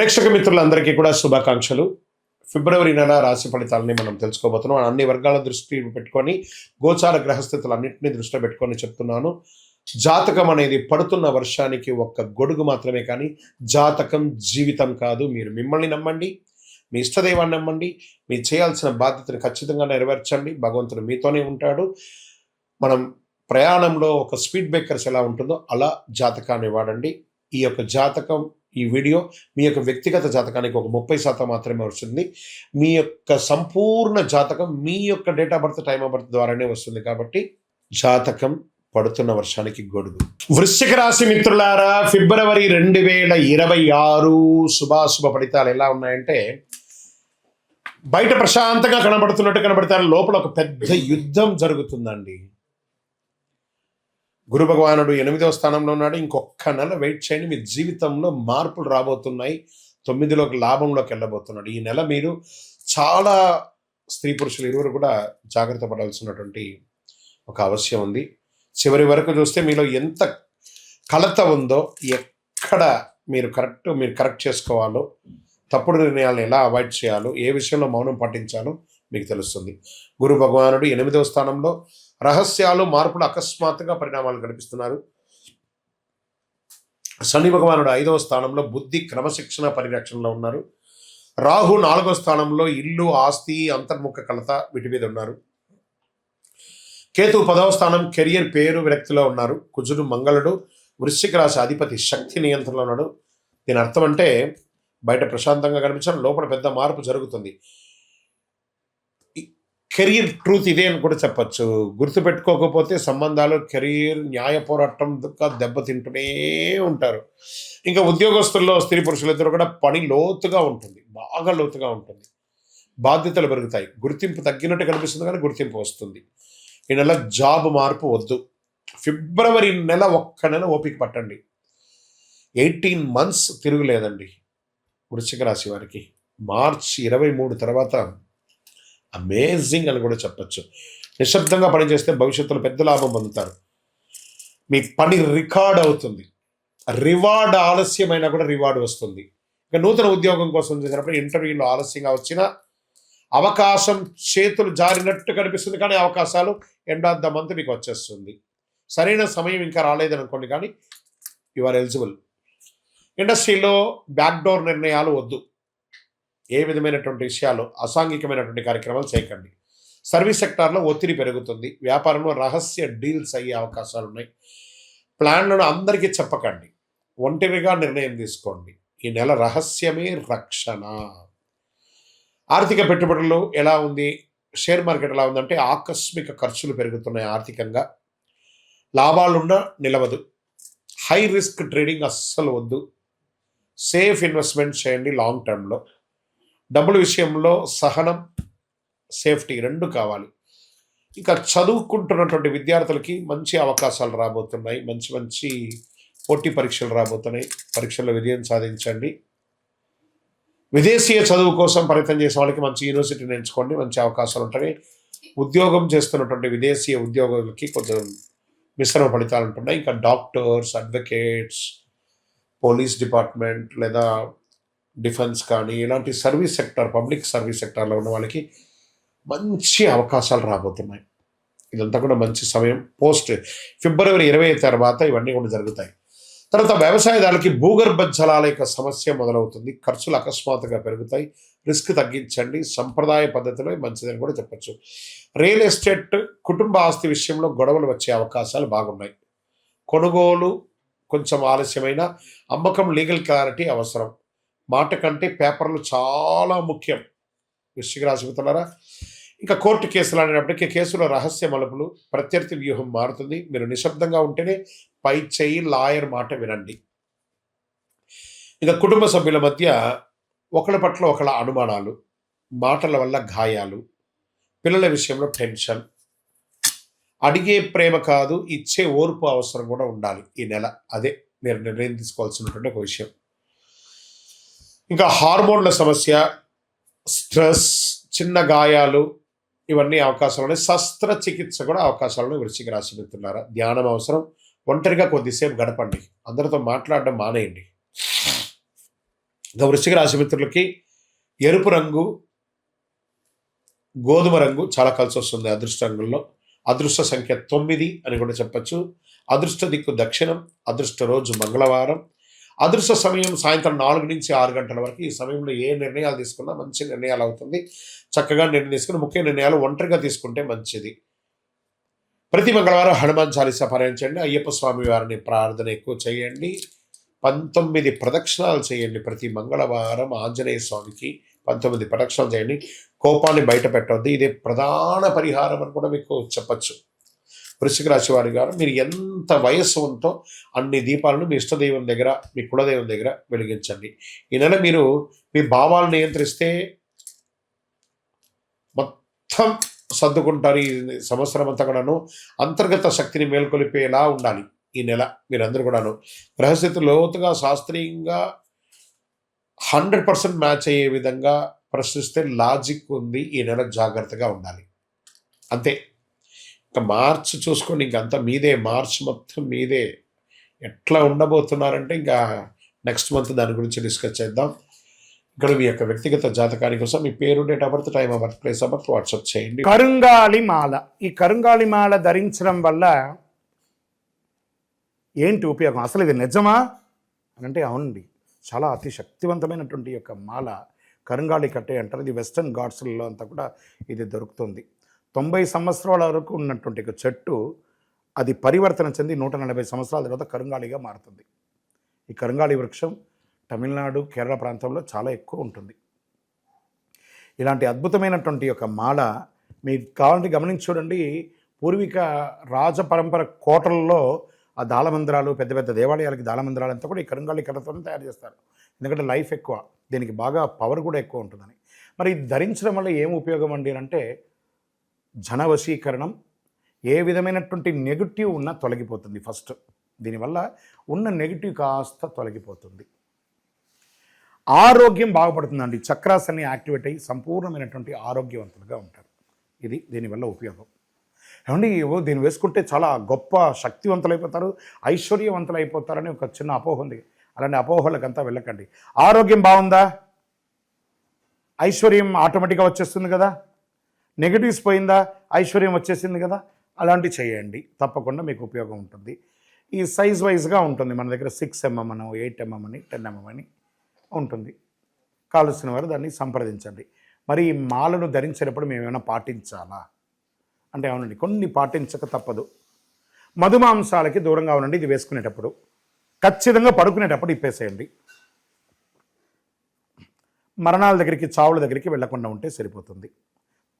ప్రేక్షక మిత్రులందరికీ కూడా శుభాకాంక్షలు. ఫిబ్రవరి నెల రాశి ఫలితాలని మనం తెలుసుకోబోతున్నాం. అన్ని వర్గాల దృష్టి పెట్టుకొని గోచార గ్రహస్థితులన్నింటినీ దృష్టిలో పెట్టుకొని చెప్తున్నాను. జాతకం అనేది పడుతున్న వర్షానికి ఒక్క గొడుగు మాత్రమే, కానీ జాతకం జీవితం కాదు. మీరు మిమ్మల్ని నమ్మండి, మీ ఇష్టదైవాన్ని నమ్మండి, మీరు చేయాల్సిన బాధ్యతను ఖచ్చితంగా నెరవేర్చండి. భగవంతుడు మీతోనే ఉంటాడు. మనం ప్రయాణంలో ఒక స్పీడ్ బ్రేకర్స్ ఎలా ఉంటుందో అలా జాతకాన్ని వాడండి. ఈ యొక్క జాతకం, ఈ వీడియో మీ యొక్క వ్యక్తిగత జాతకానికి ఒక 30% మాత్రమే వస్తుంది. మీ యొక్క సంపూర్ణ జాతకం మీ యొక్క date of birth, time of birth ద్వారానే వస్తుంది. కాబట్టి జాతకం పడుతున్న వర్షానికి గొడుగు. వృశ్చిక రాశి మిత్రులారా, ఫిబ్రవరి 2026 శుభాశుభ ఫలితాలు ఎలా ఉన్నాయంటే, బయట ప్రశాంతంగా కనబడుతున్నట్టు కనబడతారు, లోపల ఒక పెద్ద యుద్ధం జరుగుతుందండి. గురు భగవానుడు 8వ స్థానంలో ఉన్నాడు. ఇంకొక నెల వెయిట్ చేయండి, మీ జీవితంలో మార్పులు రాబోతున్నాయి. 9లోకి లాభంలోకి వెళ్ళబోతున్నాడు. ఈ నెల మీరు చాలా స్త్రీ పురుషులు ఇరువురు కూడా జాగ్రత్త పడాల్సినటువంటి ఒక అవసరం ఉంది. చివరి వరకు చూస్తే మీలో ఎంత కలత ఉందో, ఎక్కడ మీరు కరెక్ట్ చేసుకోవాలో, తప్పుడు నిర్ణయాలను ఎలా అవాయిడ్ చేయాలో, ఏ విషయంలో మౌనం పాటించాలో మీకు తెలుస్తుంది. గురు భగవానుడు 8వ స్థానంలో, రహస్యాలు, మార్పులు, అకస్మాత్తుగా పరిణామాలు కనిపిస్తున్నారు. శని భగవానుడు 5వ స్థానంలో, బుద్ధి, క్రమశిక్షణ, పరిరక్షణలో ఉన్నారు. రాహు 4వ స్థానంలో, ఇల్లు, ఆస్తి, అంతర్ముఖ కలత, వీటి మీద ఉన్నారు. కేతు 10వ స్థానం, కెరియర్, పేరు, విరక్తిలో ఉన్నారు. కుజుడు, మంగళుడు వృశ్చిక రాశి అధిపతి, శక్తి నియంత్రణలో ఉన్నాడు. దీని అర్థం అంటే బయట ప్రశాంతంగా కనిపించడం, లోపల పెద్ద మార్పు జరుగుతుంది. కెరీర్ ట్రూత్ ఇదే అని కూడా చెప్పచ్చు. గుర్తుపెట్టుకోకపోతే సంబంధాలు, కెరీర్, న్యాయ పోరాటం దెబ్బతింటూనే ఉంటారు. ఇంకా ఉద్యోగస్తుల్లో స్త్రీ పురుషులిద్దరూ కూడా పని లోతుగా ఉంటుంది, బాగా లోతుగా ఉంటుంది. బాధ్యతలు పెరుగుతాయి. గుర్తింపు తగ్గినట్టు కనిపిస్తుంది, కానీ గుర్తింపు వస్తుంది. ఈ నెల జాబ్ మార్పు వద్దు. ఫిబ్రవరి నెల ఒక్క నెల ఓపిక పట్టండి. 18 months తిరుగులేదండి వృశ్చిక రాశి వారికి. మార్చి 23 తర్వాత అమేజింగ్ అని కూడా చెప్పచ్చు. నిశ్శబ్దంగా పనిచేస్తే భవిష్యత్తులో పెద్ద లాభం పొందుతారు. మీ పని రికార్డ్ అవుతుంది. రివార్డ్ ఆలస్యమైనా కూడా రివార్డ్ వస్తుంది. ఇక నూతన ఉద్యోగం కోసం చేసినప్పుడు ఇంటర్వ్యూలో ఆలస్యంగా వచ్చిన అవకాశం చేతులు జారినట్టు కనిపిస్తుంది, కానీ అవకాశాలు ఎండ్ ఆఫ్ ద మంత్ మీకు వచ్చేస్తుంది. సరైన సమయం ఇంకా రాలేదనుకోండి, కానీ యు ఆర్ ఎలిజిబుల్. ఇండస్ట్రీలో బ్యాక్డోర్ నిర్ణయాలు వద్దు. ఏ విధమైనటువంటి విషయాలు, అసాంఘికమైనటువంటి కార్యక్రమాలు చేయకండి. సర్వీస్ సెక్టార్లో ఒత్తిడి పెరుగుతుంది. వ్యాపారంలో రహస్య డీల్స్ అయ్యే అవకాశాలు ఉన్నాయి. ప్లాన్లను అందరికీ చెప్పకండి, ఒంటరిగా నిర్ణయం తీసుకోండి. ఈ నెల రహస్యమే రక్షణ. ఆర్థిక పెట్టుబడులు ఎలా ఉంది, షేర్ మార్కెట్ ఎలా ఉందంటే, ఆకస్మిక ఖర్చులు పెరుగుతున్నాయి. ఆర్థికంగా లాభాలున్నా నిలవదు. హై రిస్క్ ట్రేడింగ్ అస్సలు వద్దు. సేఫ్ ఇన్వెస్ట్మెంట్ చేయండి. లాంగ్ టర్మ్లో డబ్బుల విషయంలో సహనం, సేఫ్టీ రెండు కావాలి. ఇంకా చదువుకుంటున్నటువంటి విద్యార్థులకి మంచి అవకాశాలు రాబోతున్నాయి. మంచి మంచి పోటీ పరీక్షలు రాబోతున్నాయి. పరీక్షల్లో విజయం సాధించండి. విదేశీయ చదువు కోసం ప్రయత్నం చేసే వాళ్ళకి మంచి యూనివర్సిటీని ఎంచుకోండి, మంచి అవకాశాలు ఉంటాయి. ఉద్యోగం చేస్తున్నటువంటి విదేశీయ ఉద్యోగులకి కొంచెం మిశ్రమ ఫలితాలు ఉంటున్నాయి. ఇంకా డాక్టర్స్, అడ్వకేట్స్, పోలీస్ డిపార్ట్మెంట్ లేదా డిఫెన్స్ కానీ ఇలాంటి సర్వీస్ సెక్టార్, పబ్లిక్ సర్వీస్ సెక్టార్లో ఉన్న వాళ్ళకి మంచి అవకాశాలు రాబోతున్నాయి. ఇదంతా కూడా మంచి సమయం. ఫిబ్రవరి 20 తర్వాత ఇవన్నీ కూడా జరుగుతాయి. తర్వాత వ్యవసాయదారులకి భూగర్భ జలాల యొక్క సమస్య మొదలవుతుంది. ఖర్చులు అకస్మాత్తుగా పెరుగుతాయి. రిస్క్ తగ్గించండి. సంప్రదాయ పద్ధతిలో మంచిదని కూడా చెప్పచ్చు. రియల్ ఎస్టేట్, కుటుంబ ఆస్తి విషయంలో గొడవలు వచ్చే అవకాశాలు బాగున్నాయి. కొనుగోలు కొంచెం ఆలస్యమైన, అమ్మకం, లీగల్ క్లారిటీ అవసరం. మాట కంటే పేపర్లు చాలా ముఖ్యం. వృశ్చిక రాశి మిత్రులారా, ఇంకా కోర్టు కేసులు అనేటప్పటికీ కేసులో రహస్య మలుపులు, ప్రత్యర్థి వ్యూహం మారుతుంది. మీరు నిశ్శబ్దంగా ఉంటేనే పై చేయి, లాయర్ మాట వినండి. ఇక కుటుంబ సభ్యుల మధ్య ఒకళ్ళ పట్ల ఒకళ్ళ అనుమానాలు, మాటల వల్ల గాయాలు, పిల్లల విషయంలో టెన్షన్. అడిగే ప్రేమ కాదు, ఇచ్చే ఓర్పు అవసరం కూడా ఉండాలి ఈ నెల. అదే మీరు నిర్ణయం తీసుకోవాల్సినటువంటి ఒక విషయం. ఇంకా హార్మోన్ల సమస్య, స్ట్రెస్, చిన్న గాయాలు, ఇవన్నీ అవకాశాలు ఉన్నాయి. శస్త్రచికిత్స కూడా అవకాశాలను వృశ్చిక రాశి మిత్రులారా. ధ్యానం అవసరం. ఒంటరిగా కొద్దిసేపు గడపండి. అందరితో మాట్లాడడం మానేయండి. ఇక వృశ్చిక రాశి మిత్రులకి ఎరుపు రంగు, గోధుమ రంగు చాలా కలిసి వస్తుంది అదృష్ట రంగుల్లో. అదృష్ట సంఖ్య 9 అని కూడా చెప్పచ్చు. అదృష్ట దిక్కు దక్షిణం. అదృష్ట రోజు మంగళవారం. అదృష్ట సమయం సాయంత్రం 4 నుంచి 6 గంటల వరకు. ఈ సమయంలో ఏ నిర్ణయాలు తీసుకున్నా మంచి నిర్ణయాలు అవుతుంది. చక్కగా నిర్ణయం తీసుకుని ముఖ్య నిర్ణయాలు ఒంటరిగా తీసుకుంటే మంచిది. ప్రతి మంగళవారం హనుమాన్ చాలీసా పారాయణించండి. అయ్యప్ప స్వామి వారిని ప్రార్థన ఎక్కువ చేయండి. 19 ప్రదక్షిణాలు చేయండి. ప్రతి మంగళవారం ఆంజనేయ స్వామికి 19 ప్రదక్షిణాలు చేయండి. కోపాన్ని బయట పెట్టవద్దు. ఇదే ప్రధాన పరిహారం అని కూడా మీకు చెప్పచ్చు. వృశ్చిక రాశి వారి గారు మీరు ఎంత వయస్సు ఉందో అన్ని దీపాలను మీ ఇష్టదైవం దగ్గర, మీ కులదైవం దగ్గర వెలిగించండి. ఈ నెల మీరు మీ భావాలను నియంత్రిస్తే మొత్తం సర్దుకుంటారు. ఈ సంవత్సరం అంతా కూడాను అంతర్గత శక్తిని మేల్కొలిపేలా ఉండాలి. ఈ నెల మీరందరూ కూడాను గ్రహస్థితి లోతుగా శాస్త్రీయంగా 100% మ్యాచ్ అయ్యే విధంగా ప్రశ్నిస్తే లాజిక్ ఉంది. ఈ నెల జాగ్రత్తగా ఉండాలి. అంతే. ఇంకా మార్చ్ చూసుకోండి, ఇంకంతా మీదే. మార్చ్ మొత్తం మీదే. ఎట్లా ఉండబోతున్నారంటే ఇంకా నెక్స్ట్ మంత్ దాని గురించి డిస్కస్ చేద్దాం. ఇక్కడ మీ యొక్క వ్యక్తిగత జాతకాని కోసం మీ పేరు, date of birth, time of birth, place of birth WhatsApp చేయండి. కరుంగాలి మాల. ఈ కరుంగాలి మాల ధరించడం వల్ల ఏంటి ఉపయోగం? అసలు ఇది నిజమా అని అంటే అవునండి, చాలా అతి శక్తివంతమైనటువంటి యొక్క మాల కరుంగాలి కట్టే అంటారు. ఇది వెస్టర్న్ ఘాట్స్లలో అంతా కూడా ఇది దొరుకుతుంది. 90 సంవత్సరాల వరకు ఉన్నటువంటి ఒక చెట్టు అది పరివర్తన చెంది 140 సంవత్సరాల తర్వాత కరుంగాలిగా మారుతుంది. ఈ కరుంగాలి వృక్షం తమిళనాడు, కేరళ ప్రాంతంలో చాలా ఎక్కువ ఉంటుంది. ఇలాంటి అద్భుతమైనటువంటి యొక్క మాల మీకు కావాలంటే గమనించి చూడండి. పూర్వీక రాజ పరంపర కోటలలో ఆ దాళమందిరాలు, పెద్ద పెద్ద దేవాలయాలకి దాళమందిరాలు అంతా కూడా ఈ కరుంగాలి కర్రతో తయారు చేస్తారు. ఎందుకంటే లైఫ్ ఎక్కువ, దీనికి బాగా పవర్ కూడా ఎక్కువ ఉంటుందని. మరి ఇది ధరించడం వల్ల ఏం ఉపయోగం అండి అంటే జనవశీకరణం, ఏ విధమైనటువంటి నెగిటివ్ ఉన్నా తొలగిపోతుంది. ఫస్ట్ దీనివల్ల ఉన్న నెగిటివ్ కాస్త తొలగిపోతుంది. ఆరోగ్యం బాగుపడుతుందండి. చక్రాస్ అన్ని యాక్టివేట్ అయ్యి సంపూర్ణమైనటువంటి ఆరోగ్యవంతులుగా ఉంటారు. ఇది దీనివల్ల ఉపయోగం. ఏమండి దీన్ని వేసుకుంటే చాలా గొప్ప శక్తివంతులు అయిపోతారు, ఐశ్వర్యవంతులు అయిపోతారని ఒక చిన్న అపోహ ఉంది. అలాంటి అపోహలకంతా వెళ్ళకండి. ఆరోగ్యం బాగుందా, ఐశ్వర్యం ఆటోమేటిక్గా వచ్చేస్తుంది కదా. నెగిటివ్స్ పోయిందా, ఐశ్వర్యం వచ్చేసింది కదా. అలాంటివి చేయండి, తప్పకుండా మీకు ఉపయోగం ఉంటుంది. ఈ సైజ్ వైజ్గా ఉంటుంది. మన దగ్గర 6 mm అని, 8 mm అని, 10 mm అని ఉంటుంది. కావలసిన వారు దాన్ని సంప్రదించండి. మరి ఈ మాలను ధరించేటప్పుడు మేము ఏమైనా పాటించాలా అంటే అవునండి, కొన్ని పాటించక తప్పదు. మధుమాంసాలకి దూరంగా ఉండండి. ఇది వేసుకునేటప్పుడు ఖచ్చితంగా పడుకునేటప్పుడు ఇప్పేసేయండి. మరణాల దగ్గరికి, చావుల దగ్గరికి వెళ్లకుండా ఉంటే సరిపోతుంది.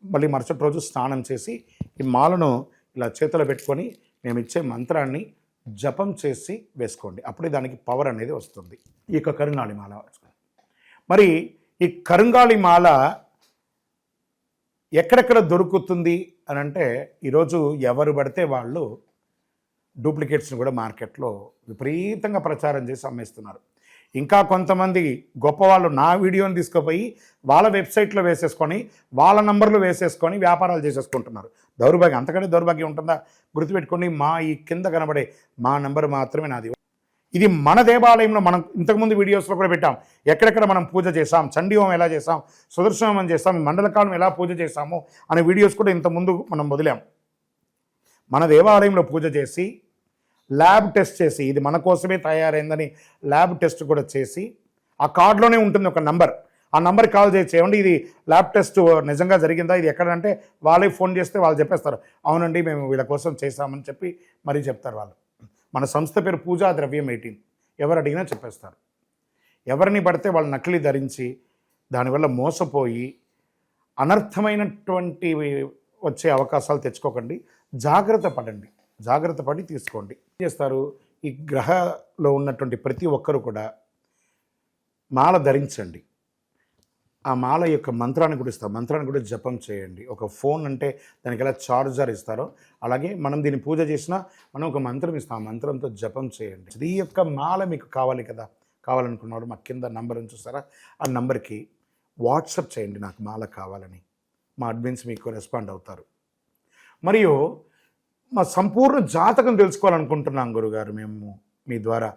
మళ్ళీ మరుసటి రోజు స్నానం చేసి ఈ మాలను ఇలా చేతిలో పెట్టుకొని మేము ఇచ్చే మంత్రాన్ని జపం చేసి వేసుకోండి. అప్పుడే దానికి పవర్ అనేది వస్తుంది. ఈ యొక్క కరుంగాలి మాల. మరి ఈ కరుంగాలి మాల ఎక్కడెక్కడ దొరుకుతుంది అని అంటే ఈరోజు ఎవరు పడితే వాళ్ళు డూప్లికేట్స్ని కూడా మార్కెట్లో విపరీతంగా ప్రచారం చేసి అమ్మేస్తున్నారు. ఇంకా కొంతమంది గొప్పవాళ్ళు నా వీడియోని తీసుకుపోయి వాళ్ళ వెబ్సైట్లో వేసేసుకొని వాళ్ళ నంబర్లు వేసేసుకొని వ్యాపారాలు చేసేసుకుంటున్నారు. దౌర్భాగ్యం, అంతకంటే దౌర్భాగ్యం ఉంటుందా? గుర్తుపెట్టుకొని మా ఈ కింద కనబడే మా నంబర్ మాత్రమే నాది. ఇది మన దేవాలయంలో మనం ఇంతకుముందు వీడియోస్లో కూడా పెట్టాం. ఎక్కడెక్కడ మనం పూజ చేసాం, చండీహోమం ఎలా చేసాం, సుదర్శనం చేస్తాం, మండలకాలం ఎలా పూజ చేసాము అనే వీడియోస్ కూడా ఇంతకుముందు మనం వదిలాం. మన దేవాలయంలో పూజ చేసి ల్యాబ్ టెస్ట్ చేసి ఇది మన కోసమే తయారైందని ల్యాబ్ టెస్ట్ కూడా చేసి ఆ కార్డులోనే ఉంటుంది ఒక నంబర్. ఆ నంబర్కి కాల్ చేయండి, ఇది ల్యాబ్ టెస్ట్ నిజంగా జరిగిందా, ఇది ఎక్కడంటే వాళ్ళే ఫోన్ చేస్తే వాళ్ళు చెప్పేస్తారు, అవునండి మేము వీళ్ళ కోసం చేశామని చెప్పి మరీ చెప్తారు వాళ్ళు. మన సంస్థ పేరు పూజా ద్రవ్యం 18. ఎవరు అడిగినా చెప్పేస్తారు. ఎవరిని పడితే వాళ్ళు నకిలీ ధరించి దానివల్ల మోసపోయి అనర్థమైనటువంటి వచ్చే అవకాశాలు తెచ్చుకోకండి. జాగ్రత్త పడండి, జాగ్రత్త పడి తీసుకోండి. ఏం చేస్తారు, ఈ గ్రహలో ఉన్నటువంటి ప్రతి ఒక్కరు కూడా మాల ధరించండి. ఆ మాల యొక్క మంత్రాన్ని కూడా ఇస్తారు, మంత్రాన్ని కూడా జపం చేయండి. ఒక ఫోన్ అంటే దానికి ఎలా చార్జర్ ఇస్తారో అలాగే మనం దీన్ని పూజ చేసినా మనం ఒక మంత్రం ఇస్తాం, ఆ మంత్రంతో జపం చేయండి. ఈ యొక్క మాల మీకు కావాలి కదా, కావాలనుకున్నవాడు మా కింద నంబర్ చూస్తారా, ఆ నంబర్కి వాట్సాప్ చేయండి నాకు మాల కావాలని. మా అడ్మిన్స్ మీకు రెస్పాండ్ అవుతారు. మరియు మా సంపూర్ణ జాతకం తెలుసుకోవాలనుకుంటున్నాం గురుగారు మేము మీ ద్వారా.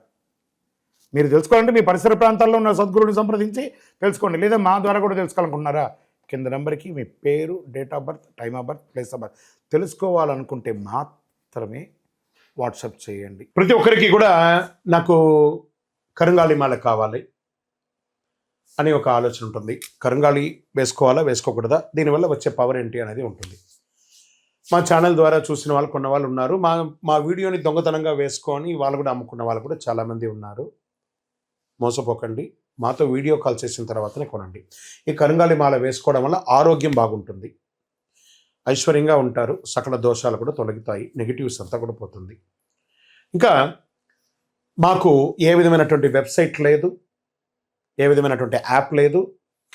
మీరు తెలుసుకోవాలంటే మీ పరిసర ప్రాంతాల్లో ఉన్న సద్గురువుని సంప్రదించి తెలుసుకోండి, లేదా మా ద్వారా కూడా తెలుసుకోవాలనుకుంటున్నారా, కింద నెంబర్కి మీ పేరు, date of birth, time of birth, place of birth తెలుసుకోవాలనుకుంటే మాత్రమే వాట్సాప్ చేయండి. ప్రతి ఒక్కరికి కూడా నాకు కరుంగాళి మాల కావాలి అని ఒక ఆలోచన ఉంటుంది. కరుంగాళి వేసుకోవాలా వేసుకోకూడదా, దీనివల్ల వచ్చే పవర్ ఏంటి అనేది ఉంటుంది. మా ఛానల్ ద్వారా చూసిన వాళ్ళు కొన్న వాళ్ళు ఉన్నారు. మా వీడియోని దొంగతనంగా వేసుకొని వాళ్ళు కూడా అమ్ముకున్న వాళ్ళు కూడా చాలామంది ఉన్నారు. మోసపోకండి, మాతో వీడియో కాల్ చేసిన తర్వాతనే కొనండి. ఈ కరుంగాళి మాల వేసుకోవడం వల్ల ఆరోగ్యం బాగుంటుంది, ఐశ్వర్యంగా ఉంటారు, సకల దోషాలు కూడా తొలగుతాయి, నెగిటివ్స్ అంతా కూడా పోతుంది. ఇంకా మాకు ఏ విధమైనటువంటి వెబ్సైట్ లేదు, ఏ విధమైనటువంటి యాప్ లేదు,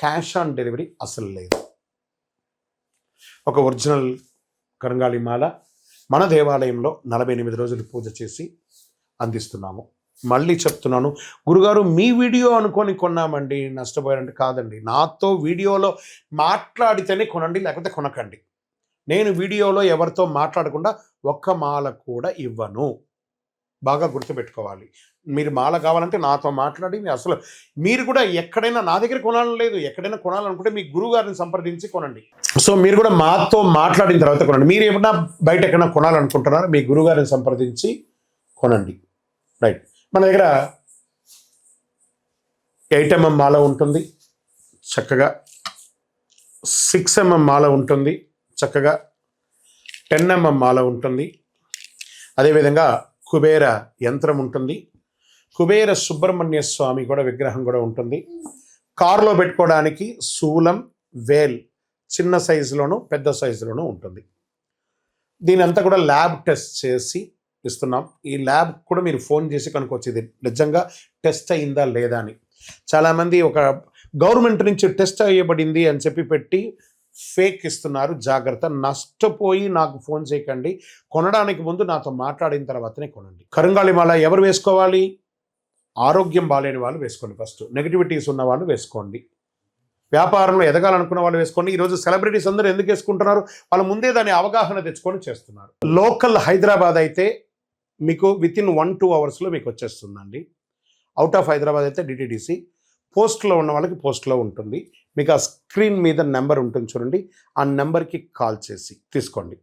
క్యాష్ ఆన్ డెలివరీ అసలు లేదు. ఒక ఒరిజినల్ కరుంగాళి మాల మన దేవాలయంలో 48 రోజులు పూజ చేసి అందిస్తున్నాము. మళ్ళీ చెప్తున్నాను, గురుగారు మీ వీడియో అనుకొని కొన్నామండి నష్టపోయారంటే కాదండి, నాతో వీడియోలో మాట్లాడితేనే కొనండి, లేకపోతే కొనకండి. నేను వీడియోలో ఎవరితో మాట్లాడకుండా ఒక్క మాల కూడా ఇవ్వను. బాగా గుర్తుపెట్టుకోవాలి. మీరు మాల కావాలంటే నాతో మాట్లాడి, అసలు మీరు కూడా ఎక్కడైనా నా దగ్గర కొనాలని లేదు, ఎక్కడైనా కొనాలనుకుంటే మీ గురువుగారిని సంప్రదించి కొనండి. సో మీరు కూడా మాతో మాట్లాడిన తర్వాత కొనండి. మీరు ఏమన్నా బయట ఎక్కడైనా కొనాలనుకుంటున్నారో మీ గురువుగారిని సంప్రదించి కొనండి. రైట్. మన దగ్గర 8mm మాల ఉంటుంది చక్కగా, 6mm మాల ఉంటుంది చక్కగా, 10mm మాల ఉంటుంది, అదేవిధంగా కుబేర యంత్రం ఉంటుంది, కుబేర సుబ్రహ్మణ్య స్వామి కూడా విగ్రహం కూడా ఉంటుంది. కారులో పెట్టుకోవడానికి శూలం, వేల్ చిన్న సైజులోను పెద్ద సైజులోనూ ఉంటుంది. దీని అంతా కూడా ల్యాబ్ టెస్ట్ చేసి ఇస్తున్నాం. ఈ ల్యాబ్ కూడా మీరు ఫోన్ చేసి కనుక్కోవచ్చు ఇది నిజంగా టెస్ట్ అయిందా లేదా అని. చాలామంది ఒక గవర్నమెంట్ నుంచి టెస్ట్ అయ్యబడింది అని చెప్పి పెట్టి ఫేక్ ఇస్తున్నారు. జాగ్రత్త, నష్టపోయి నాకు ఫోన్ చేయకండి. కొనడానికి ముందు నాతో మాట్లాడిన తర్వాతనే కొనండి. కరుంగాళి మాల ఎవరు వేసుకోవాలి? ఆరోగ్యం బాలేని వాళ్ళు వేసుకోండి. ఫస్ట్ నెగిటివిటీస్ ఉన్న వాళ్ళు వేసుకోండి. వ్యాపారంలో ఎదగాలనుకున్న వాళ్ళు వేసుకోండి. ఈరోజు సెలబ్రిటీస్ అందరూ ఎందుకు వేసుకుంటున్నారు? వాళ్ళు ముందే దాని అవగాహన తెచ్చుకొని చేస్తున్నారు. లోకల్ హైదరాబాద్ అయితే మీకు వితిన్ 1-2 అవర్స్లో మీకు వచ్చేస్తుందండి. అవుట్ ఆఫ్ హైదరాబాద్ అయితే డిటిడిసి, పోస్ట్లో ఉన్న వాళ్ళకి పోస్ట్లో ఉంటుంది. మీకు ఆ స్క్రీన్ మీద నెంబర్ ఉంటుంది చూడండి, ఆ నెంబర్కి కాల్ చేసి తీసుకోండి.